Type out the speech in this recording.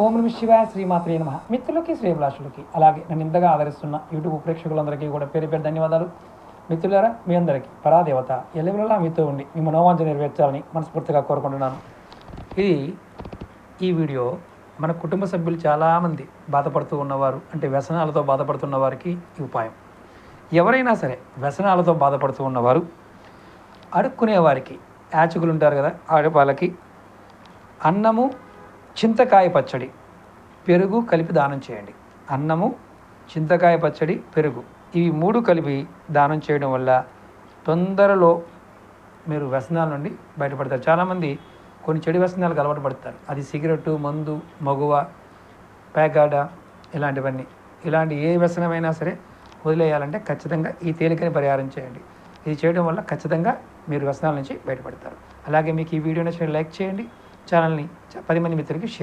ఓం నమ శివాయ శ్రీమాత్రే నమః. మిత్రులకి శ్రేభిలాషులకి అలాగే నన్ను ఇంతగా ఆదరిస్తున్న యూట్యూబ్ ప్రేక్షకులందరికీ కూడా పేరు పేరు ధన్యవాదాలు. మిత్రులారా, మీ అందరికీ పరాదేవత ఎల్లవేళలా మీతో ఉండి మీ మనోవాంఛ నెరవేర్చాలని మనస్ఫూర్తిగా కోరుకుంటున్నాను. ఈ వీడియో మన కుటుంబ సభ్యులు చాలామంది బాధపడుతూ ఉన్నవారు, అంటే వ్యసనాలతో బాధపడుతున్న వారికి ఈ ఉపాయం. ఎవరైనా సరే వ్యసనాలతో బాధపడుతూ ఉన్నవారు, అడుక్కునే వారికి, యాచకులు ఉంటారు కదా, వాళ్ళకి అన్నము, చింతకాయ పచ్చడి, పెరుగు కలిపి దానం చేయండి. అన్నము, చింతకాయ పచ్చడి, పెరుగు, ఇవి మూడు కలిపి దానం చేయడం వల్ల తొందరలో మీరు వ్యసనాల నుండి బయటపడతారు. చాలామంది కొన్ని చెడు వ్యసనాలకు అలవాటు పడతారు. అది సిగరెట్టు, మందు, మగువ, పేకాడ, ఇలాంటివన్నీ. ఇలాంటి ఏ వ్యసనమైనా సరే వదిలేయాలంటే ఖచ్చితంగా ఈ తేలికని పరిహారం చేయండి. ఇది చేయడం వల్ల ఖచ్చితంగా మీరు వ్యసనాల నుంచి బయటపడతారు. అలాగే మీకు ఈ వీడియో నచ్చిన లైక్ చేయండి, ఛానల్ని 10 మంది మిత్రులకి షేర్